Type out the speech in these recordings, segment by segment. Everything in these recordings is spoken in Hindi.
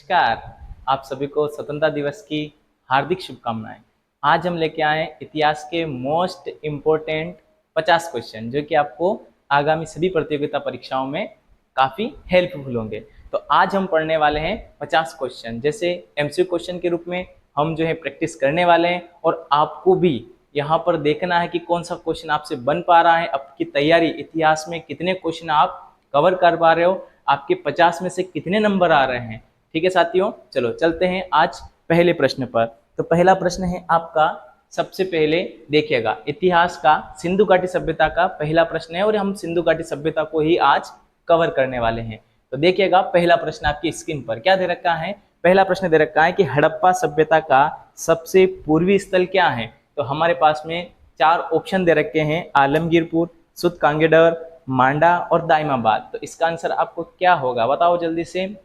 नमस्कार। आप सभी को स्वतंत्रता दिवस की हार्दिक शुभकामनाएं। आज हम लेके आए हैं इतिहास के मोस्ट इम्पोर्टेंट 50 क्वेश्चन जो कि आपको आगामी सभी प्रतियोगिता परीक्षाओं में काफ़ी हेल्पफुल होंगे। तो आज हम पढ़ने वाले हैं 50 क्वेश्चन, जैसे एमसीक्यू क्वेश्चन के रूप में हम जो है प्रैक्टिस करने वाले हैं और आपको भी यहाँ पर देखना है कि कौन सा क्वेश्चन आपसे बन पा रहा है। आपकी तैयारी इतिहास में कितने क्वेश्चन आप कवर कर पा रहे हो, आपके 50 में से कितने नंबर आ रहे हैं। ठीक है साथियों, चलो चलते हैं आज पहले प्रश्न पर। तो पहला प्रश्न है आपका, सबसे पहले देखिएगा इतिहास का सिंधु घाटी सभ्यता का पहला प्रश्न है और हम सिंधु घाटी सभ्यता को ही आज कवर करने वाले हैं। तो देखिएगा पहला प्रश्न आपकी स्क्रीन पर क्या दे रखा है। पहला प्रश्न दे रखा है कि हड़प्पा सभ्यता का सबसे पूर्वी स्थल क्या है। तो हमारे पास में चार ऑप्शन दे रखे हैं, आलमगीरपुर, सुतकांगेडर, मांडा और दाइमाबाद। तो इसका आंसर आपको क्या होगा बताओ जल्दी से।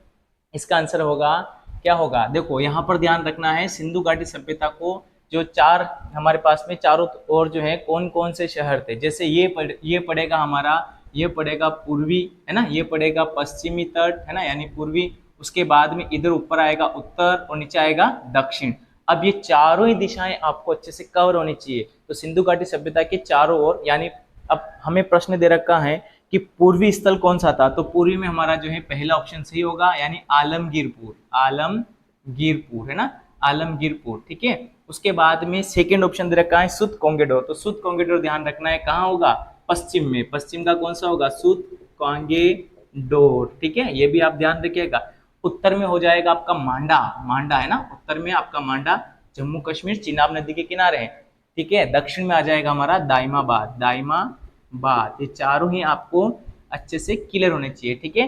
इसका आंसर होगा क्या होगा, देखो यहाँ पर ध्यान रखना है सिंधु घाटी सभ्यता को जो चार हमारे पास में चारों ओर जो है कौन कौन से शहर थे। जैसे ये पड़ेगा हमारा, ये पड़ेगा पूर्वी है ना, ये पड़ेगा पश्चिमी तट है ना यानी पूर्वी, उसके बाद में इधर ऊपर आएगा उत्तर और नीचे आएगा दक्षिण। अब ये चारों ही दिशाएं आपको अच्छे से कवर होनी चाहिए। तो सिंधु घाटी सभ्यता के चारों ओर यानी अब हमें प्रश्न दे रखा है कि पूर्वी स्थल कौन सा था। तो पूर्वी में हमारा जो है पहला ऑप्शन सही होगा यानी आलमगीरपुर, आलमगीरपुर है ना, आलमगीरपुर। ठीक है, उसके बाद में सेकंड ऑप्शन दे रखा है सुत कोंगेडोर। तो सुत कोंगेडोर ध्यान रखना है कहाँ होगा, पश्चिम में। पश्चिम का कौन सा होगा, सुत कोंगेडोर। ठीक है, ये भी आप ध्यान रखिएगा। उत्तर में हो जाएगा आपका मांडा, मांडा है ना, उत्तर में आपका मांडा जम्मू कश्मीर चिनाब नदी के किनारे है। ठीक है, दक्षिण में आ जाएगा हमारा दाइमाबाद, दाइमाबाद। ये चारों ही आपको अच्छे से क्लियर होने चाहिए। ठीक है,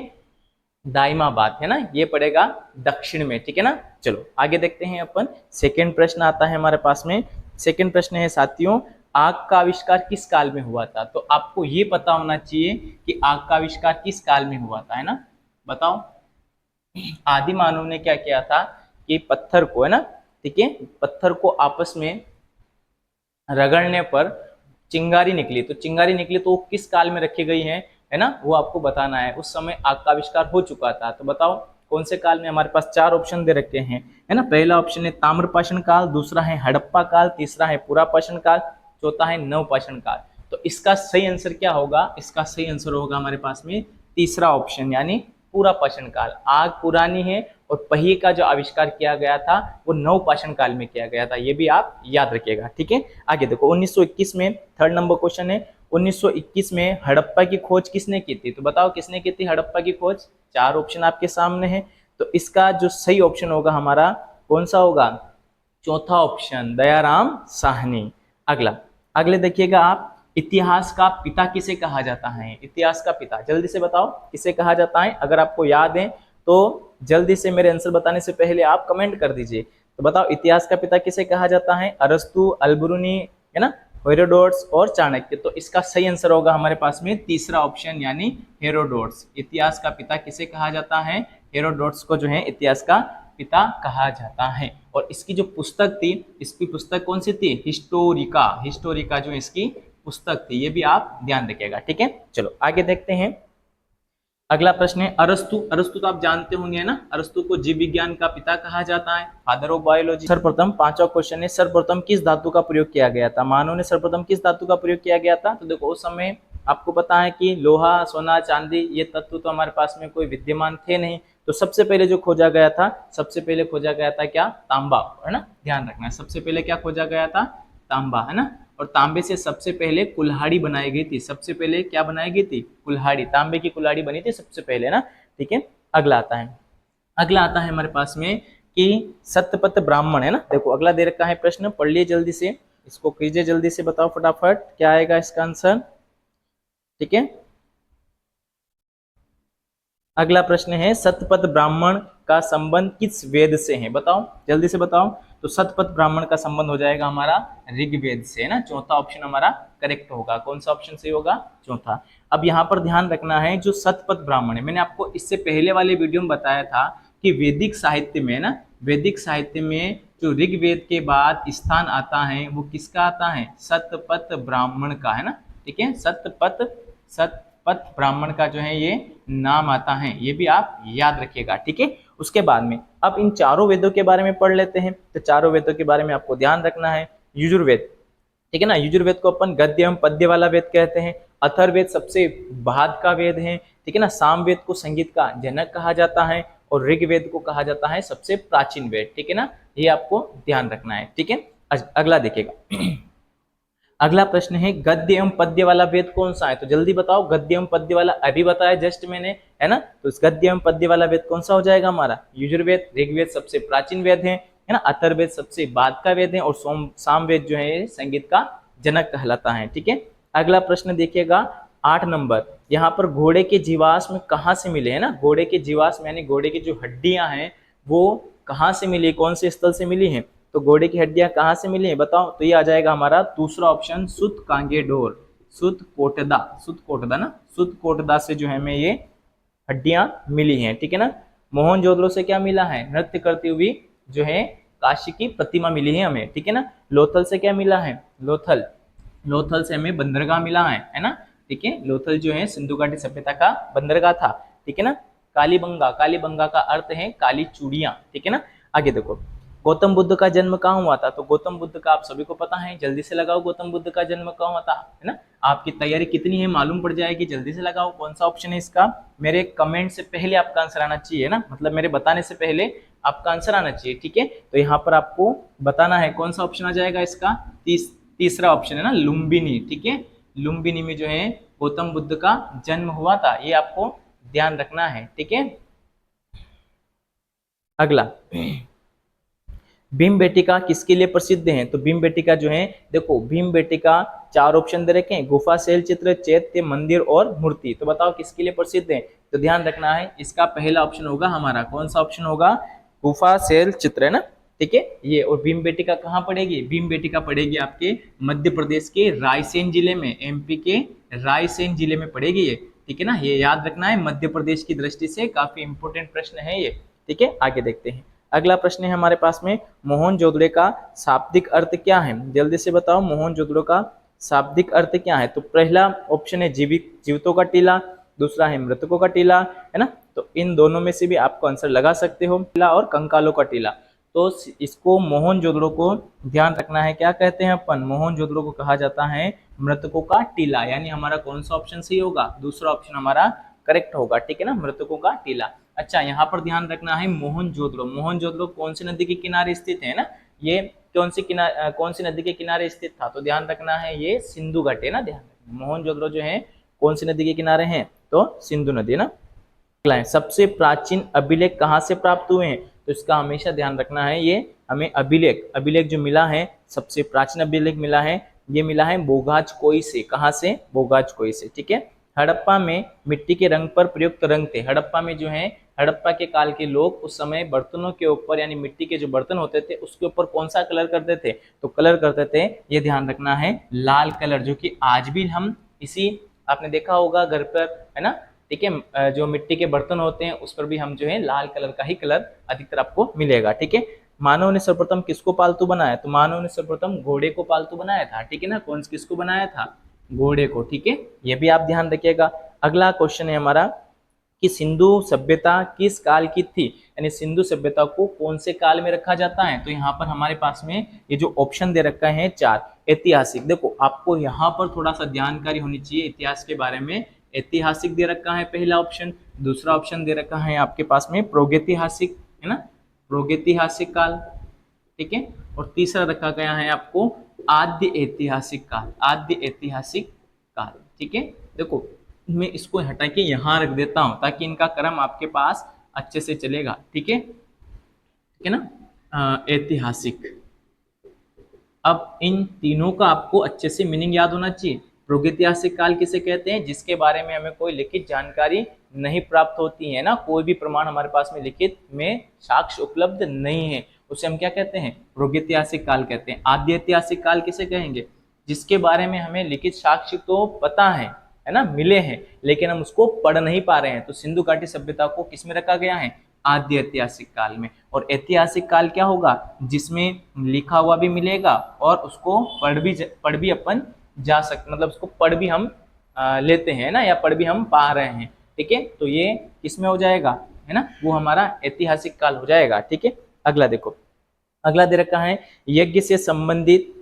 दाइमाबाद है ना, ये पड़ेगा दक्षिण में। ठीक है ना, चलो आगे देखते हैं अपन। सेकंड प्रश्न आता है हमारे पास में। सेकंड प्रश्न है साथियों, आग का आविष्कार किस काल में हुआ था। तो आपको ये पता होना चाहिए कि आग का आविष्कार किस काल में हुआ था, है ना। बताओ, आदि मानव ने क्या किया था कि पत्थर को है ना, ठीक है, पत्थर को आपस में रगड़ने पर चिंगारी निकली। तो चिंगारी निकली तो वो किस काल में रखी गई है ना, वो आपको बताना है। उस समय आग का आविष्कार हो चुका था। तो बताओ कौन से काल में। हमारे पास चार ऑप्शन दे रखे हैं है ना। पहला ऑप्शन है ताम्रपाषाण काल, दूसरा है हड़प्पा काल, तीसरा है पुरापाषाण काल, चौथा है नवपाषाण काल। तो इसका सही आंसर क्या होगा, इसका सही आंसर होगा हमारे पास में तीसरा ऑप्शन यानी पुरापाषाण काल। आग पुरानी है और पहिए का जो आविष्कार किया गया था वो नवपाषाण काल में किया गया था, ये भी आप याद रखिएगा। ठीक है, आगे देखो 1921 में थर्ड नंबर क्वेश्चन है, 1921 में हड़प्पा की खोज किसने की थी। तो बताओ किसने की थी हड़प्पा की खोज। चार ऑप्शन आपके सामने है। तो इसका जो सही ऑप्शन होगा हमारा कौन सा होगा, चौथा ऑप्शन दयाराम साहनी। अगला, अगले देखिएगा आप, इतिहास का पिता किसे कहा जाता है। इतिहास का पिता जल्दी से बताओ किसे कहा जाता है। अगर आपको याद है तो जल्दी से मेरे आंसर बताने से पहले आप कमेंट कर दीजिए। तो बताओ इतिहास का पिता किसे कहा जाता है, अरस्तु, अलबरूनी है ना, हेरोडोट्स और चाणक्य। तो इसका सही आंसर होगा हमारे पास में तीसरा ऑप्शन यानी हेरोडोट्स। इतिहास का पिता किसे कहा जाता है, हेरोडोट्स को जो है इतिहास का पिता कहा जाता है। और इसकी जो पुस्तक थी, इसकी पुस्तक कौन सी थी, हिस्टोरिका, हिस्टोरिका जो इसकी पुस्तक थी, ये भी आप ध्यान रखिएगा। ठीक है, चलो आगे देखते हैं। अगला प्रश्न है अरस्तु। अरस्तु तो आप जानते होंगे ना, अरस्तु को जीव विज्ञान का पिता कहा जाता है, फादर ऑफ बायोलॉजी। सर्वप्रथम पांचवा क्वेश्चन है, सर्वप्रथम किस धातु का प्रयोग किया गया था। मानव ने सर्वप्रथम किस धातु का प्रयोग किया गया था। तो देखो उस समय आपको पता है कि लोहा, सोना, चांदी ये तत्व तो हमारे पास में कोई विद्यमान थे नहीं। तो सबसे पहले जो खोजा गया था, सबसे पहले खोजा गया था क्या, तांबा है ना, ध्यान रखना है। सबसे पहले क्या खोजा गया था, तांबा है ना। और तांबे से सबसे पहले कुल्हाड़ी बनाई गई थी। सबसे पहले क्या बनाई गई थी, कुल्हाड़ी, तांबे की कुल्हाड़ी बनी थी सबसे पहले ना। ठीक है, अगला आता है, अगला आता है हमारे पास में कि सत्यपत ब्राह्मण है ना। देखो अगला दे रखा है प्रश्न, पढ़ लिए जल्दी से, इसको कीजिए जल्दी से, बताओ फटाफट क्या आएगा इसका आंसर। ठीक है, अगला प्रश्न है सतपथ ब्राह्मण का संबंध किस वेद से है। बताओ जल्दी से बताओ। तो सतपथ ब्राह्मण का संबंध हो जाएगा हमारा ऋग्वेद से है ना। चौथा ऑप्शन हमारा करेक्ट होगा। कौन सा ऑप्शन सही होगा, चौथा। अब यहाँ पर ध्यान रखना है, जो सतपथ ब्राह्मण है, मैंने आपको इससे पहले वाले वीडियो में बताया था कि वैदिक साहित्य में ना, वैदिक साहित्य में जो ऋग्वेद के बाद स्थान आता है वो किसका आता है, सतपथ ब्राह्मण का है ना। ठीक है, सतपथ ब्राह्मण का जो है ये नाम आता है, ये भी आप याद रखिएगा। ठीक है, उसके बाद में अब इन चारों वेदों के बारे में पढ़ लेते हैं। तो चारों वेदों के बारे में आपको ध्यान रखना है। यजुर्वेद, ठीक है ना, यजुर्वेद को अपन गद्य एवं पद्य वाला वेद कहते हैं। अथर्ववेद सबसे बाद का वेद है, ठीक है ना। सामवेद को संगीत का जनक कहा जाता है और ऋग्वेद को कहा जाता है सबसे प्राचीन वेद, ठीक है ना। ये आपको ध्यान रखना है, ठीक है। अगला देखिएगा। अगला प्रश्न है गद्य एवं पद्य वाला वेद कौन सा है? तो जल्दी बताओ, गद्य एवं पद्य वाला अभी बताया जस्ट मैंने, है ना। तो इस गद्य एवं पद्य वाला वेद कौन सा हो जाएगा हमारा? यजुर्वेद। ऋग्वेद सबसे प्राचीन वेद है ना। अथर्ववेद सबसे बाद का वेद है और सामवेद जो है संगीत का जनक कहलाता है, ठीक है। अगला प्रश्न देखिएगा 8 नंबर। यहाँ पर घोड़े के जीवाश्म कहाँ से मिले, है ना। घोड़े के जीवाश्म यानी घोड़े की जो हड्डियां हैं वो कहाँ से मिली, कौन से स्थल से मिली हैं? तो घोड़े की हड्डियां कहाँ से मिली है बताओ? तो ये आ जाएगा हमारा दूसरा ऑप्शन, सुत कांगेडोर, सुत कोटदा ना, सुत कोटदा से जो है हमें ये हड्डियां मिली हैं, ठीक है ना। मोहनजोदड़ो से क्या मिला है? नृत्य करती हुई जो है काशी की प्रतिमा मिली है हमें, ठीक है ना। लोथल से क्या मिला है? लोथल से हमें बंदरगाह मिला है ना, ठीक है। लोथल जो है सिंधु घाटी सभ्यता का बंदरगाह था, ठीक है ना। कालीबंगा का अर्थ है काली चूड़ियां, ठीक है ना। आगे देखो, गौतम बुद्ध का जन्म कहाँ हुआ था? तो गौतम बुद्ध का आप सभी को पता है, जल्दी से लगाओ गौतम बुद्ध का जन्म कहाँ हुआ था, है ना। आपकी तैयारी कितनी है मालूम पड़ जाएगी, जल्दी से लगाओ। कौन सा ऑप्शन है इसका? मेरे कमेंट से पहले आपका आंसर आना चाहिए ना, मतलब मेरे बताने से पहले आपका आंसर आना चाहिए, ठीक है। तो यहाँ पर आपको बताना है कौन सा ऑप्शन आ जाएगा इसका। तीसरा ऑप्शन है ना, लुम्बिनी, ठीक है। लुम्बिनी में जो है गौतम बुद्ध का जन्म हुआ था, ये आपको ध्यान रखना है, ठीक है। अगला, भीम बेटिका किसके लिए प्रसिद्ध है? तो भीम बेटिका जो है, देखो भीम बेटिका 4 ऑप्शन दे रखे हैं, गुफा, शैल चित्र, चैत्य, मंदिर और मूर्ति। तो बताओ किसके लिए प्रसिद्ध है? तो ध्यान रखना है, इसका पहला ऑप्शन होगा हमारा, कौन सा ऑप्शन होगा? गुफा, शैल चित्र, है ना, ठीक है ये। और भीम बेटिका कहाँ पड़ेगी? भीम बेटिका पड़ेगी आपके मध्य प्रदेश के रायसेन जिले में, एमपी के रायसेन जिले में पड़ेगी ये, ठीक है ना। ये याद रखना है, मध्य प्रदेश की दृष्टि से काफी इंपोर्टेंट प्रश्न है ये, ठीक है। आगे देखते हैं। अगला प्रश्न है हमारे पास में, मोहनजोदड़ो का शाब्दिक अर्थ क्या है? जल्दी से बताओ, मोहनजोदड़ो का शाब्दिक अर्थ क्या है? तो पहला ऑप्शन है जीवितों का टीला, दूसरा है मृतकों का टीला, है ना। तो इन दोनों में से भी आपको आंसर लगा सकते हो, टीला और कंकालों का टीला। तो इसको मोहनजोदड़ो को ध्यान रखना है, क्या कहते हैं अपन? मोहनजोदड़ो को कहा जाता है मृतकों का टीला, यानी हमारा कौन सा ऑप्शन सही होगा? दूसरा ऑप्शन हमारा करेक्ट होगा, ठीक है ना, मृतकों का टीला। अच्छा, यहाँ पर ध्यान रखना है, मोहनजोदड़ो कौन सी नदी के किनारे स्थित है ना? ये कौन सी नदी के किनारे स्थित था? तो ध्यान रखना है, ये सिंधु घाटी है ना। ध्यान, मोहनजोदड़ो जो है कौन सी नदी के किनारे हैं? तो सिंधु नदी है ना। सबसे प्राचीन अभिलेख कहाँ से प्राप्त हुए हैं? तो इसका हमेशा ध्यान रखना है, ये हमें अभिलेख जो मिला है, सबसे प्राचीन अभिलेख मिला है, ये मिला है बोगाजकोई से। कहाँ से? बोगाजकोई से, ठीक है। हड़प्पा में मिट्टी के रंग पर प्रयुक्त रंग थे। हड़प्पा में जो है, हड़प्पा के काल के लोग उस समय बर्तनों के ऊपर, यानी मिट्टी के जो बर्तन होते थे उसके ऊपर कौन सा कलर करते थे? तो कलर करते थे, ये ध्यान रखना है, लाल कलर, जो कि आज भी हम इसी, आपने देखा होगा घर पर, है ना, ठीक है। जो मिट्टी के बर्तन होते हैं उस पर भी हम जो है लाल कलर का ही कलर अधिकतर आपको मिलेगा, ठीक है। मानव ने सर्वप्रथम किसको पालतू बनाया? तो मानव ने सर्वप्रथम घोड़े को पालतू बनाया था, ठीक है ना। कौन किसको बनाया था? घोड़े को, ठीक है। ये भी आप ध्यान रखिएगा। अगला क्वेश्चन है हमारा कि सिंधु सभ्यता किस काल की थी, यानी सिंधु सभ्यता को कौन से काल में रखा जाता है? तो यहाँ पर हमारे पास में ये जो ऑप्शन दे रखा है 4। ऐतिहासिक, देखो आपको यहाँ पर थोड़ा सा जानकारी होनी चाहिए इतिहास के बारे में। ऐतिहासिक दे रखा है पहला ऑप्शन, दूसरा ऑप्शन दे रखा है आपके पास में प्रागैतिहासिक, है ना, प्रागैतिहासिक काल, ठीक है। और तीसरा रखा गया है आपको आद्य ऐतिहासिक काल, आद्य ऐतिहासिक काल, ठीक है। देखो मैं इसको हटा के यहाँ रख देता हूँ ताकि इनका क्रम आपके पास अच्छे से चलेगा, ठीक है, ठीक है ना। ऐतिहासिक, अब इन तीनों का आपको अच्छे से मीनिंग याद होना चाहिए। प्रागैतिहासिक काल किसे कहते हैं? जिसके बारे में हमें कोई लिखित जानकारी नहीं प्राप्त होती है ना, कोई भी प्रमाण हमारे पास में लिखित में साक्ष्य उपलब्ध नहीं है, उसे हम क्या कहते हैं? प्रागैतिहासिक काल कहते हैं। आद्य ऐतिहासिक काल किसे कहेंगे? जिसके बारे में हमें लिखित साक्ष्य तो पता है ना, मिले हैं, लेकिन हम उसको पढ़ नहीं पा रहे हैं। तो सिंधु घाटी सभ्यता को किसमें रखा गया है? आद्य ऐतिहासिक काल में। और ऐतिहासिक काल क्या होगा? जिसमें लिखा हुआ भी मिलेगा और उसको पढ़ भी अपन जा सकते, मतलब उसको पढ़ भी हम लेते हैं ना, या पढ़ भी हम पा रहे हैं, ठीक है। तो ये किसमें हो जाएगा? है ना, वो हमारा ऐतिहासिक काल हो जाएगा। ठीक है, अगला देखो, अगला दे रखा है यज्ञ से संबंधित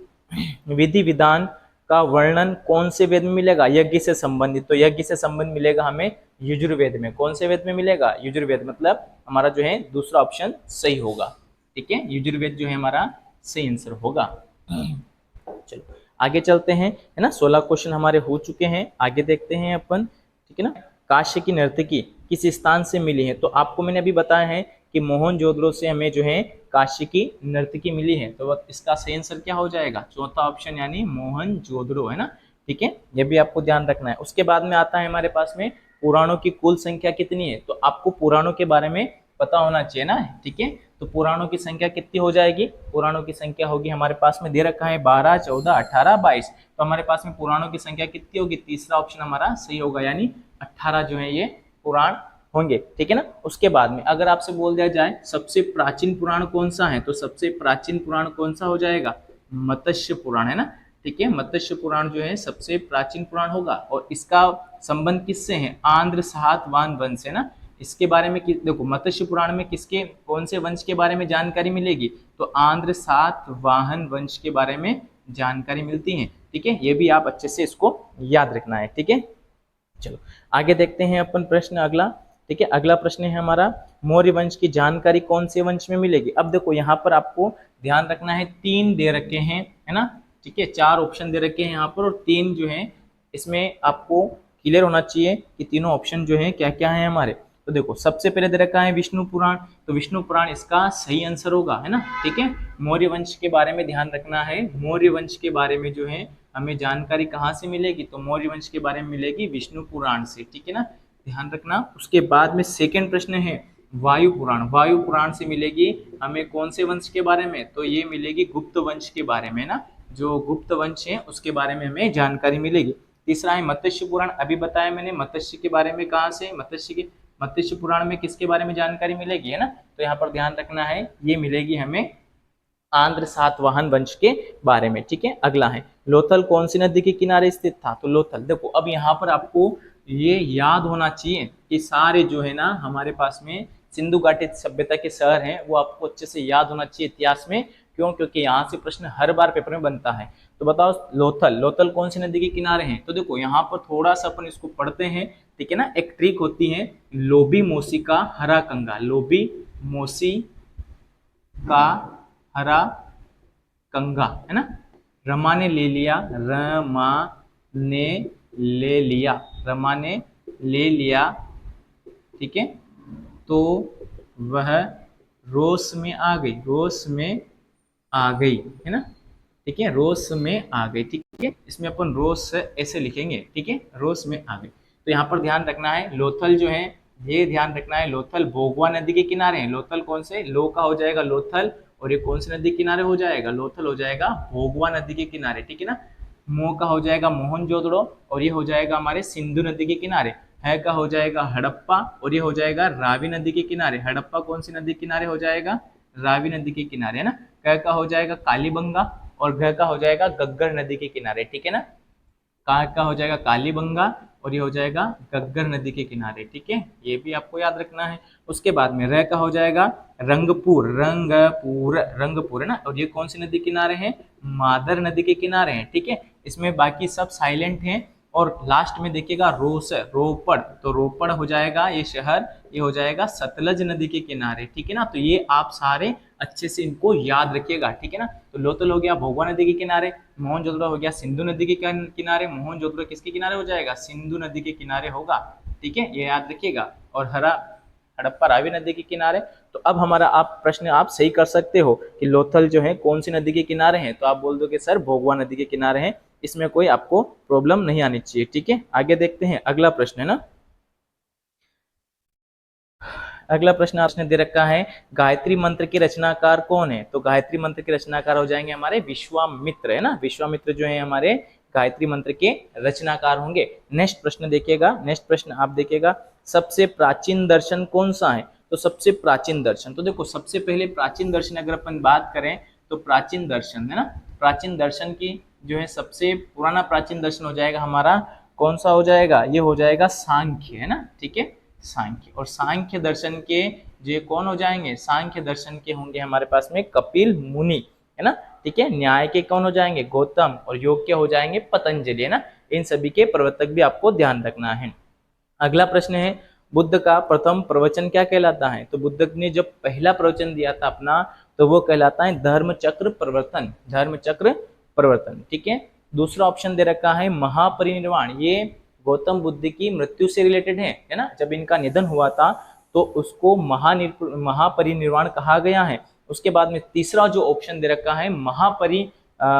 विधि विधान का वर्णन कौन से वेद में मिलेगा? यज्ञ से संबंधित, तो यज्ञ से संबंध मिलेगा हमें यजुर्वेद में। कौन से वेद में मिलेगा? यजुर्वेद, मतलब हमारा जो है दूसरा ऑप्शन सही होगा। ठीक है, यजुर्वेद जो है हमारा सही आंसर होगा। चलो आगे चलते हैं, है ना, 16 क्वेश्चन हमारे हो चुके हैं, आगे देखते हैं अपन। ठीक है ना, काशी की नर्तकी किस स्थान से मिली है? तो आपको मैंने अभी बताया है कि मोहनजोदड़ो से हमें जो है काशी की नर्तकी मिली है, तो इसका सही आंसर क्या हो जाएगा? चौथा ऑप्शन यानी मोहनजोदड़ो, है ना। ठीक है, ये भी आपको ध्यान रखना है। उसके बाद में आता है हमारे पास में पुराणों की कुल संख्या कितनी है, तो आपको पुराणों के बारे में पता होना चाहिए ना। ठीक है, तो पुराणों की संख्या कितनी हो जाएगी? पुराणों की संख्या होगी, हमारे पास में दे रखा है 12, 14, 18, 22, तो हमारे पास में पुराणों की संख्या कितनी होगी? तीसरा ऑप्शन हमारा सही होगा, यानी 18 जो है ये पुराण होंगे। ठीक है ना। उसके बाद में अगर आपसे बोल दिया जाए सबसे प्राचीन पुराण कौन सा है, तो सबसे प्राचीन पुराण कौन सा हो जाएगा? मत्स्य पुराण, है ना। ठीक है, मत्स्य पुराण जो है सबसे प्राचीन पुराण होगा, और इसका संबंध किससे है? आंध्र सातवाहन वंश, है ना। इसके बारे में देखो, मत्स्य पुराण में किसके, कौन से वंश के बारे में जानकारी मिलेगी? तो आंध्र सातवाहन वंश के बारे में जानकारी मिलती है। ठीक है, ये भी आप अच्छे से इसको याद रखना है। ठीक है, चलो आगे देखते हैं अपन प्रश्न अगला। ठीक है, अगला प्रश्न है हमारा मौर्य वंश की जानकारी कौन से वंश में मिलेगी? अब देखो यहाँ पर आपको ध्यान रखना है, 3 दे रखे हैं, है ना। ठीक है, 4 ऑप्शन दे रखे हैं यहाँ पर, और 3 जो है इसमें आपको क्लियर होना चाहिए कि तीनों ऑप्शन जो है क्या क्या है हमारे। तो देखो सबसे पहले दे रखा है विष्णु पुराण, तो विष्णु पुराण इसका सही आंसर होगा, है ना। ठीक है, मौर्य वंश के बारे में ध्यान रखना है, मौर्य वंश के बारे में जो है हमें जानकारी कहाँ से मिलेगी? तो मौर्य वंश के बारे में मिलेगी विष्णु पुराण से। ठीक है ना, ध्यान रखना। उसके बाद में सेकंड प्रश्न है वायु पुराण, वायु पुराण से मिलेगी हमें कौन से वंश के बारे में? तो ये मिलेगी गुप्त वंश के बारे में ना, जो गुप्त वंश है उसके बारे में हमें जानकारी मिलेगी। तीसरा है मत्स्य पुराण, अभी बताया मैंने मत्स्य के बारे में, कहाँ से? मत्स्य पुराण में किसके बारे में जानकारी मिलेगी, है ना। तो यहाँ पर ध्यान रखना है, ये मिलेगी हमें आंध्र सातवाहन वंश के बारे में। ठीक है, अगला है लोथल कौन सी नदी के किनारे स्थित था? तो लोथल, देखो अब यहाँ पर आपको ये याद होना चाहिए कि सारे जो है ना हमारे पास में सिंधु घाटी सभ्यता के शहर हैं, वो आपको अच्छे से याद होना चाहिए इतिहास में। क्यों? क्योंकि यहाँ से प्रश्न हर बार पेपर में बनता है। तो बताओ लोथल, लोथल कौन सी नदी के किनारे हैं? तो देखो यहाँ पर थोड़ा सा अपन इसको पढ़ते हैं। ठीक है ना, एक ट्रिक होती है, लोबी मोसी का हरा कंगा, लोबी मोसी का हरा कंगा, है ना। रमा ने ले लिया, रमा ने ले लिया, रमा ने ले लिया। ठीक है, तो वह रोष में आ गई, रोष में आ गई, है ना। ठीक है, रोष में आ गई। ठीक है, इसमें अपन रोष ऐसे लिखेंगे। ठीक है, रोष में आ गई। तो यहाँ पर ध्यान रखना है, लोथल जो है ये ध्यान रखना है, लोथल भोगवा नदी के किनारे है। लोथल कौन से? लो का हो जाएगा लोथल, और ये कौन सी नदी के किनारे हो जाएगा? लोथल हो जाएगा भोगवा नदी के किनारे। ठीक है ना, मोह का हो जाएगा मोहनजोदड़ो, और ये हो जाएगा हमारे सिंधु नदी के किनारे। है का हो जाएगा हड़प्पा, और ये हो जाएगा रावी नदी के किनारे। हड़प्पा कौन सी नदी के किनारे हो जाएगा? रावी नदी के किनारे, है ना। क का हो जाएगा कालीबंगा, और घ का हो जाएगा गग्गर नदी के किनारे। ठीक है ना, का हो जाएगा कालीबंगा, और ये हो जाएगा गग्गर नदी के किनारे। ठीक है, ये भी आपको याद रखना है। उसके बाद में र का हो जाएगा रंगपुर, रंगपुर, रंगपुर, है ना। और ये कौन सी नदी किनारे हैं? मादर नदी के किनारे हैं। ठीक है, इसमें बाकी सब साइलेंट हैं। और लास्ट में देखिएगा रोस, रोपड़, तो रोपड़ हो जाएगा ये शहर, ये हो जाएगा सतलज नदी के किनारे। ठीक है ना, तो ये आप सारे अच्छे से इनको याद रखिएगा। ठीक है ना, तो लोथल हो गया भोगवा नदी के किनारे, मोहनजोदड़ो हो गया सिंधु नदी के किनारे, मोहनजोदड़ो किसके किनारे हो जाएगा? सिंधु नदी के किनारे होगा। ठीक है, ये याद रखिएगा। और हड़प्पा रावी नदी के किनारे। तो अब हमारा आप प्रश्न आप सही कर सकते हो कि लोथल जो है कौन सी नदी के किनारे हैं, तो आप बोल दो कि सर भोगवा नदी के किनारे हैं, इसमें कोई आपको प्रॉब्लम नहीं आनी चाहिए। ठीक है, आगे देखते हैं अगला प्रश्न, है ना। अगला प्रश्न आपने दे रखा है गायत्री मंत्र के रचनाकार कौन है? तो गायत्री मंत्र के रचनाकार हो जाएंगे हमारे विश्वामित्र, है ना। विश्वामित्र जो है हमारे गायत्री मंत्र के रचनाकार होंगे। नेक्स्ट प्रश्न देखिएगा, नेक्स्ट प्रश्न आप देखिएगा, सबसे प्राचीन दर्शन कौन सा है? तो सबसे प्राचीन दर्शन, तो देखो सबसे पहले प्राचीन दर्शन अगर अपन बात करें तो प्राचीन दर्शन, है ना, प्राचीन दर्शन की जो है सबसे पुराना प्राचीन दर्शन हो जाएगा हमारा, कौन सा हो जाएगा? ये हो जाएगा सांख्य, है ना। ठीक है, सांख्य। और सांख्य दर्शन के जो ये कौन हो जाएंगे, सांख्य दर्शन के होंगे हमारे पास में कपिल मुनि, है ना, ठीक है। न्याय के कौन हो जाएंगे, गौतम, और योग के हो जाएंगे पतंजलि, है ना। इन सभी के प्रवर्तक भी आपको ध्यान रखना है। अगला प्रश्न है, बुद्ध का प्रथम प्रवचन क्या कहलाता है। तो बुद्ध ने जब पहला प्रवचन दिया था अपना, तो वो कहलाता है धर्म चक्र प्रवर्तन, धर्म चक्र प्रवर्तन, ठीक है। दूसरा ऑप्शन दे रखा है महापरिनिर्वाण, ये गौतम बुद्ध की मृत्यु से रिलेटेड है ना। जब इनका निधन हुआ था तो उसको महापरिनिर्वाण कहा गया है। उसके बाद में तीसरा जो ऑप्शन दे रखा है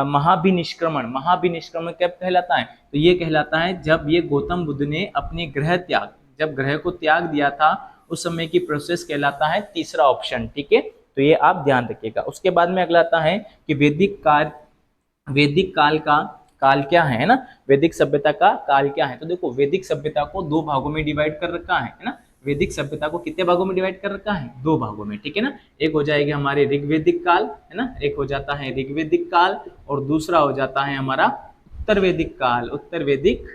महाभिनिष्क्रमण, महाभिनिष्क्रमण कब कहलाता है, तो ये कहलाता है जब ये गौतम बुद्ध ने अपने ग्रह त्याग, जब ग्रह को त्याग दिया था उस समय की प्रोसेस कहलाता है तीसरा ऑप्शन, ठीक है। तो ये आप ध्यान रखिएगा। उसके बाद में अगला आता है कि वैदिक काल का काल क्या है ना, वैदिक सभ्यता का काल क्या है। तो देखो वैदिक सभ्यता को दो भागों में डिवाइड कर रखा है ना। वैदिक सभ्यता को कितने भागों में डिवाइड कर रखा है, दो भागों में, ठीक है ना। एक हो जाएगा हमारे ऋग्वैदिक काल, है ना, एक हो जाता है ऋग्वैदिक काल, और दूसरा हो जाता है हमारा उत्तर वैदिक काल, उत्तर वैदिक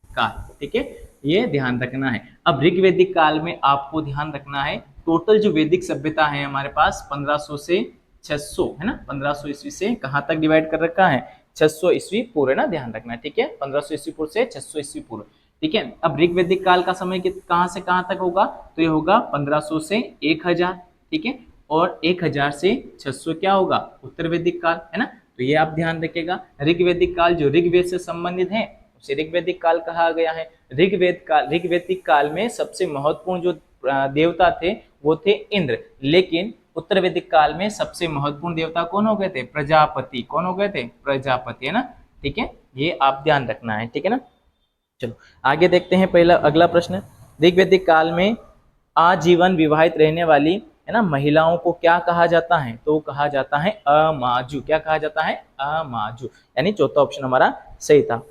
काल, ठीक है। ये ध्यान रखना है। अब ऋग्वैदिक काल में आपको ध्यान रखना है टोटल जो वैदिक सभ्यता है हमारे पास 1500 से 600, है ना, 1500 ईस्वी से कहाँ तक डिवाइड कर रखा है, 600 ईस्वी पूर्व, है ना, ध्यान रखना है, ठीक है। 1500 ईस्वी पूर्व से 600 ईस्वी पूर्व, ठीक है। अब ऋग्वैदिक काल का समय कहाँ से कहाँ तक होगा, तो ये होगा 1500 से 1000, ठीक है। और 1000 से 600 क्या होगा, उत्तर वैदिक काल, है ना। तो ये आप ध्यान रखिएगा। ऋग्वैदिक काल जो ऋग्वेद से संबंधित है उसे ऋग्वैदिक काल कहा गया है। ऋग्वैदिक काल में सबसे महत्वपूर्ण जो देवता थे वो थे इंद्र, लेकिन उत्तर वैदिक काल में सबसे महत्वपूर्ण देवता कौन हो गए थे, प्रजापति, कौन हो गए थे, प्रजापति, है ना, ठीक है। ये आप ध्यान रखना है, ठीक है ना। चलो आगे देखते हैं। पहला अगला प्रश्न, ऋग्वैदिक काल में आजीवन विवाहित रहने वाली, है ना, महिलाओं को क्या कहा जाता है, तो कहा जाता है अमाजु। क्या कहा जाता है, अमाजु, यानी चौथा ऑप्शन हमारा सही था।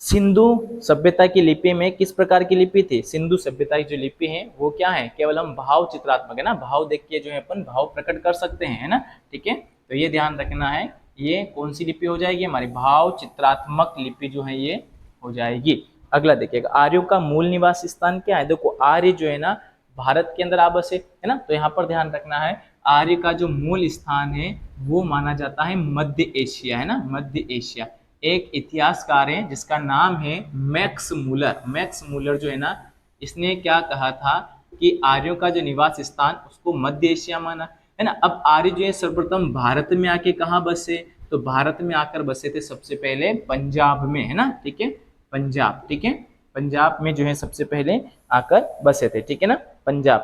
सिंधु सभ्यता की लिपि में किस प्रकार की लिपि थी, सिंधु सभ्यता की जो लिपि है वो क्या है, केवल हम भाव चित्रात्मक, है ना, भाव देख के जो है अपन भाव प्रकट कर सकते हैं, है ना, ठीक है। तो ये ध्यान रखना है, ये कौन सी लिपि हो जाएगी, हमारी भाव चित्रात्मक लिपि जो है ये हो जाएगी। अगला देखिएगा, आर्यों का मूल निवास स्थान क्या है। देखो आर्य जो है ना भारत के अंदर आबस है ना, तो यहाँ पर ध्यान रखना है आर्य का जो मूल स्थान है वो माना जाता है मध्य एशिया, है ना, मध्य एशिया। एक इतिहासकार है जिसका नाम है मैक्स मूलर, मैक्स मूलर जो है ना इसने क्या कहा था कि आर्यों का जो निवास स्थान उसको मध्य एशिया माना, है ना। अब आर्य जो है सर्वप्रथम भारत में आके कहाँ बसे, तो भारत में आकर बसे थे सबसे पहले पंजाब में, है ना, ठीक है, पंजाब, ठीक है, पंजाब में जो है सबसे पहले आकर बसे थे, ठीक है ना, पंजाब,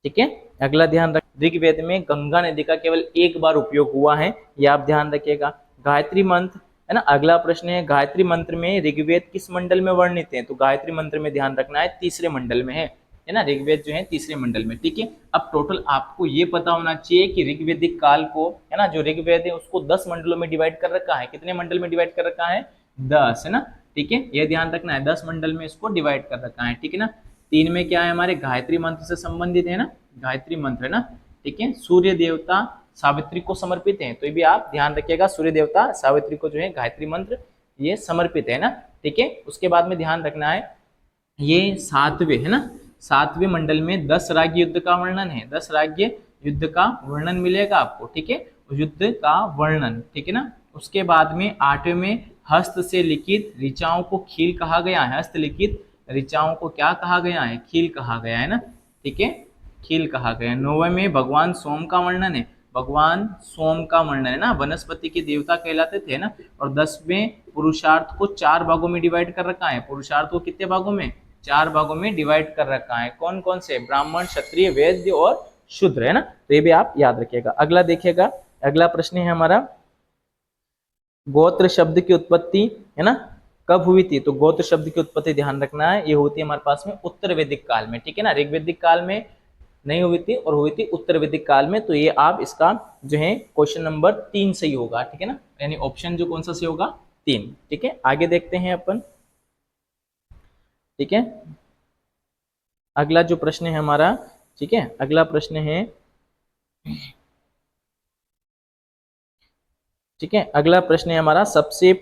ठीक है। अगला ध्यान रख, ऋग्वेद में गंगा नदी का केवल एक बार उपयोग हुआ है, ये आप ध्यान रखिएगा। गायत्री मंत्र, है ना, अगला प्रश्न है गायत्री मंत्र में ऋग्वेद किस मंडल में वर्णित है, तो गायत्री मंत्र में ध्यान रखना है तीसरे मंडल में है ना, ऋग्वेद जो है तीसरे मंडल में, ठीक है। अब टोटल आपको ये पता होना चाहिए कि ऋग्वेदिक काल को, है ना, जो ऋग्वेद है उसको 10 मंडलों में डिवाइड कर रखा है। कितने मंडल में डिवाइड कर रखा है, 10, है ना, ठीक है, ये ध्यान रखना है, 10 मंडल में इसको डिवाइड कर रखा है, ठीक है ना। 3 में क्या है, हमारे गायत्री मंत्र से संबंधित है ना, गायत्री मंत्र, है ना, ठीक है। सूर्य देवता सावित्री को समर्पित है, तो ये भी आप ध्यान रखिएगा, सूर्य देवता सावित्री को जो है गायत्री मंत्र ये समर्पित है ना, ठीक है। उसके बाद में ध्यान रखना है ये 7वें, है ना, 7वें मंडल में 10 राज्य युद्ध का वर्णन है, 10 राज्य युद्ध का वर्णन मिलेगा आपको, ठीक है, युद्ध का वर्णन, ठीक है ना। उसके बाद में 8वें में हस्त से लिखित ऋचाओं को खील कहा गया है, हस्तलिखित ऋचाओं को क्या कहा गया है, खील कहा गया है ना, ठीक है, खील कहा गया है। 9वें में भगवान सोम का वर्णन है, भगवान सोम का वर्णन है ना, वनस्पति के देवता कहलाते थे ना। और 10वें पुरुषार्थ को 4 भागों में डिवाइड कर रखा है, पुरुषार्थ को कितने भागों में, 4 भागों में डिवाइड कर रखा है, कौन कौन से, ब्राह्मण, क्षत्रिय, वैद्य और शूद्र, है ना, तो ये भी आप याद रखिएगा। अगला देखिएगा, अगला प्रश्न है हमारा गोत्र शब्द की उत्पत्ति, है ना, कब हुई थी, तो गोत्र शब्द की उत्पत्ति ध्यान रखना है ये होती है हमारे पास में उत्तर वैदिक काल में, ठीक है ना, ऋग्वैदिक काल में नहीं हुई थी और हुई थी उत्तर वैदिक काल में। तो ये आप इसका जो है क्वेश्चन नंबर 3 सही होगा, ठीक है ना, यानी ऑप्शन जो कौन सा सही होगा, 3, ठीक है। आगे देखते हैं अपन, ठीक है, अगला जो प्रश्न है हमारा, ठीक है, अगला प्रश्न है, ठीक है, अगला प्रश्न है हमारा सबसे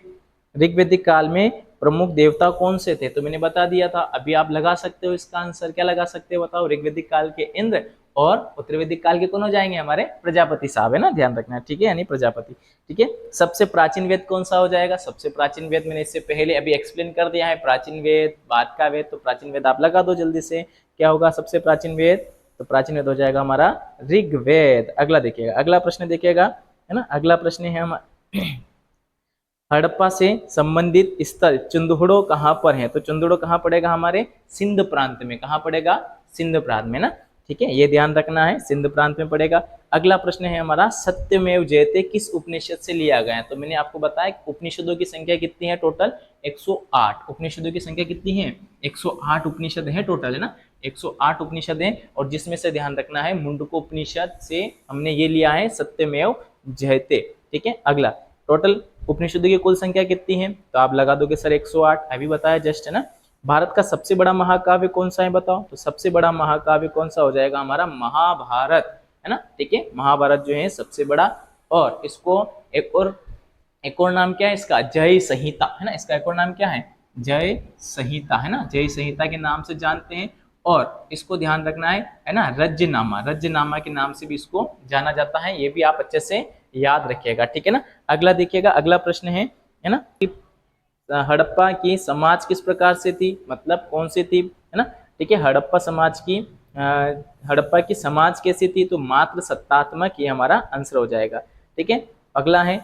ऋग्वैदिक काल में प्रमुख देवता कौन से थे? तो मैंने बता दिया था, अभी आप लगा सकते हो इसका आंसर। क्या लगा सकते हो बताओ? ऋग्वैदिक काल के इंद्र और उत्तर वैदिक काल के कौन हो जाएंगे? हमारे प्रजापति साहब, है ना, ध्यान रखना है, ठीक है, यानी प्रजापति। ठीक है, सबसे प्राचीन वेद कौन सा हो जाएगा? सबसे प्राचीन वेद मैंने इससे पहले अभी एक्सप्लेन कर दिया है, प्राचीन वेद, बाद का वेद। तो प्राचीन वेद आप लगा दो जल्दी से। क्या होगा सबसे प्राचीन वेद? तो प्राचीन वेद हो जाएगा हमारा ऋग्वेद। अगला देखिएगा, अगला प्रश्न देखिएगा, है ना, अगला प्रश्न है हम हड़प्पा से संबंधित स्थल चंदुहड़ो कहाँ पर है? तो चंदुहड़ो कहाँ पड़ेगा? हमारे सिंध प्रांत में। कहाँ पड़ेगा? सिंध प्रांत में ना, ठीक है, ये ध्यान रखना है, सिंध प्रांत में पड़ेगा। अगला प्रश्न है हमारा सत्यमेव जयते किस उपनिषद से लिया गया है? तो मैंने आपको बताया उपनिषदों की संख्या कितनी है टोटल? 108। उपनिषदों की संख्या कितनी है? 108 उपनिषद है टोटल, है ना, 108 उपनिषद है। और जिसमें से ध्यान रखना है मुंडको उपनिषद से हमने ये लिया है सत्यमेव जयते। ठीक है, अगला टोटल उपनिषदों की कुल संख्या कितनी है? तो आप लगा दोगे सर 108, अभी बताया जस्ट, है ना। भारत का सबसे बड़ा महाकाव्य कौन सा है बताओ? तो सबसे बड़ा महाकाव्य कौन सा हो जाएगा? हमारा महाभारत, है ना, ठीक है, महाभारत जो है सबसे बड़ा। और इसको एक और नाम क्या है इसका? जय संहिता, है ना, इसका एक और नाम क्या है? जय संहिता, है ना, जय संहिता के नाम से जानते हैं। और इसको ध्यान रखना है ना, रज्जनामा, रज्जनामा के नाम से भी इसको जाना जाता है, ये भी आप अच्छे से याद रखिएगा, ठीक है ना। अगला देखिएगा, अगला प्रश्न है ना, हड़प्पा की समाज किस प्रकार से थी? मतलब कौन सी थी, है ना, ठीक है, हड़प्पा की समाज कैसी थी? तो मात्र सत्तात्मक, ये हमारा आंसर हो जाएगा, ठीक है। अगला है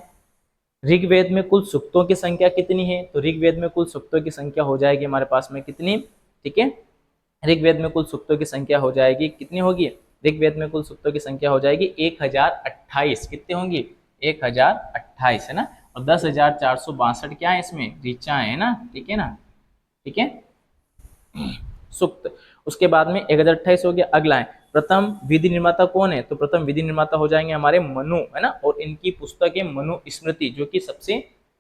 ऋग्वेद में कुल सूक्तों की संख्या कितनी है? तो ऋग्वेद में कुल सूक्तों की संख्या हो जाएगी हमारे पास में कितनी? ठीक है, ऋग्वेद में कुल सूक्तों की संख्या हो जाएगी कितनी होगी? ऋग्वेद में कुल सूक्तों की संख्या हो जाएगी 1028। कितने होंगी? 1028, है ना। और 10,462 क्या है इसमें? ऋचाएं, है ना, ठीक है ना, ठीक है, सूक्त। उसके बाद में 1028 हो गया। अगला है प्रथम विधि निर्माता कौन है? तो प्रथम विधि निर्माता हो जाएंगे हमारे मनु, है ना। और इनकी पुस्तक है मनु स्मृति, जो कि सबसे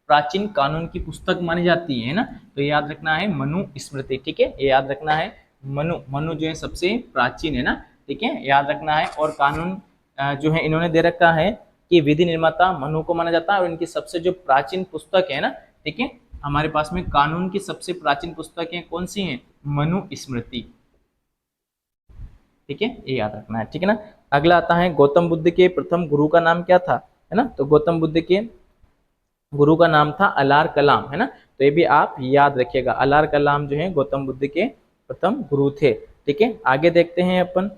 प्राचीन कानून की पुस्तक मानी जाती है ना। तो याद रखना है मनु स्मृति, ठीक है, ये याद रखना है। मनु जो है सबसे प्राचीन, है ना, ठीक है, याद रखना है। और कानून जो है इन्होंने दे रखा है कि विधि निर्माता मनु को माना जाता है। और इनकी सबसे जो प्राचीन पुस्तक है ना, ठीक है, हमारे पास में कानून की सबसे प्राचीन पुस्तकें कौन सी हैं? मनु स्मृति, ठीक है, ये याद रखना है, ठीक है ना। अगला आता है गौतम बुद्ध के प्रथम गुरु का नाम क्या था, है ना। तो गौतम बुद्ध के गुरु का नाम था अलार कलाम, है ना। तो ये भी आप याद रखिएगा, अलार कलाम जो है गौतम बुद्ध के प्रथम गुरु थे, ठीक है। आगे देखते हैं अपन,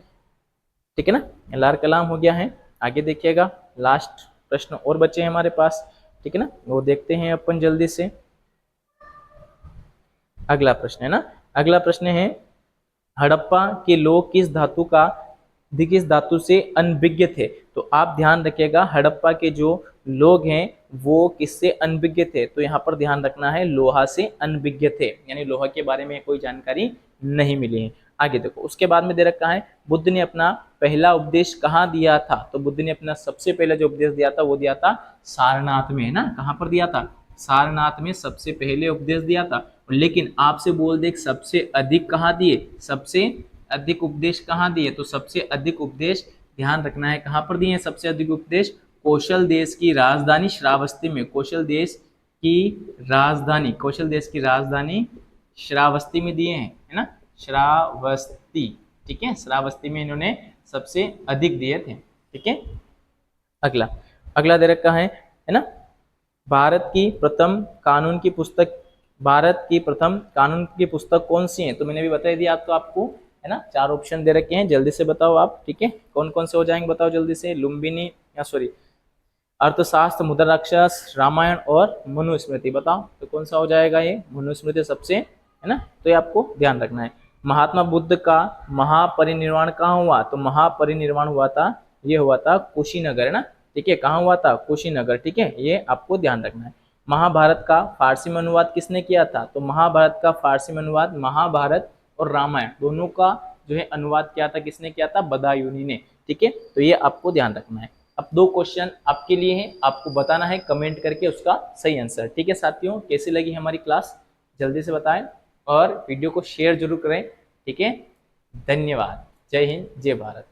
ठीक है ना, अलार कलाम हो गया है। आगे देखिएगा, लास्ट प्रश्न और बचे हैं हमारे पास, ठीक है ना, वो देखते हैं अपन जल्दी से। अगला प्रश्न है ना, अगला प्रश्न है हड़प्पा के लोग किस धातु से अनभिज्ञ थे? तो आप ध्यान रखिएगा, हड़प्पा के जो लोग हैं वो किससे अनभिज्ञ थे? तो यहाँ पर ध्यान रखना है लोहा से अनभिज्ञ थे, यानी लोहा के बारे में कोई जानकारी नहीं मिली है। आगे देखो, उसके बाद में दे रखा है बुद्ध ने अपना पहला उपदेश कहाँ दिया था? तो बुद्ध ने अपना सबसे पहला जो उपदेश दिया था वो दिया था सारनाथ में, है ना। कहाँ पर दिया था? सारनाथ में सबसे पहले उपदेश दिया था। लेकिन आपसे बोल दे सबसे अधिक कहाँ दिए? सबसे अधिक उपदेश कहाँ दिए? तो सबसे अधिक उपदेश ध्यान रखना है कहाँ पर दिए हैं सबसे अधिक उपदेश? कौशल देश की राजधानी श्रावस्ती में। कौशल देश की राजधानी श्रावस्ती में दिए हैं, है ना, श्रावस्ती, ठीक है, श्रावस्ती में इन्होंने सबसे अधिक दिए थे, ठीक है। अगला दे रखा है ना, भारत की प्रथम कानून की पुस्तक कौन सी है? तो मैंने भी बता दिया तो आपको, है ना, 4 ऑप्शन दे रखे हैं, जल्दी से बताओ आप, ठीक है, कौन कौन से हो जाएंगे बताओ जल्दी से। लुम्बिनी अर्थशास्त्र, मुद्राराक्षस, रामायण और मनुस्मृति। बताओ तो कौन सा हो जाएगा? ये मनुस्मृति सबसे, है ना, तो ये आपको ध्यान रखना है। महात्मा बुद्ध का महापरिनिर्वाण कहाँ हुआ? तो महापरिनिर्वाण हुआ था कुशीनगर, है ना, ठीक है, कहाँ हुआ था? कुशीनगर, ठीक है, ये आपको ध्यान रखना है। महाभारत का फारसी में अनुवाद किसने किया था? तो महाभारत का फारसी में अनुवाद, महाभारत और रामायण दोनों का जो है अनुवाद किया था किसने किया था? बदायूनी ने, ठीक है, तो ये आपको ध्यान रखना है। अब 2 क्वेश्चन आपके लिए हैं, आपको बताना है कमेंट करके उसका सही आंसर, ठीक है साथियों। कैसी लगी हमारी क्लास जल्दी से बताएं और वीडियो को शेयर जरूर करें, ठीक है। धन्यवाद, जय हिंद, जय भारत।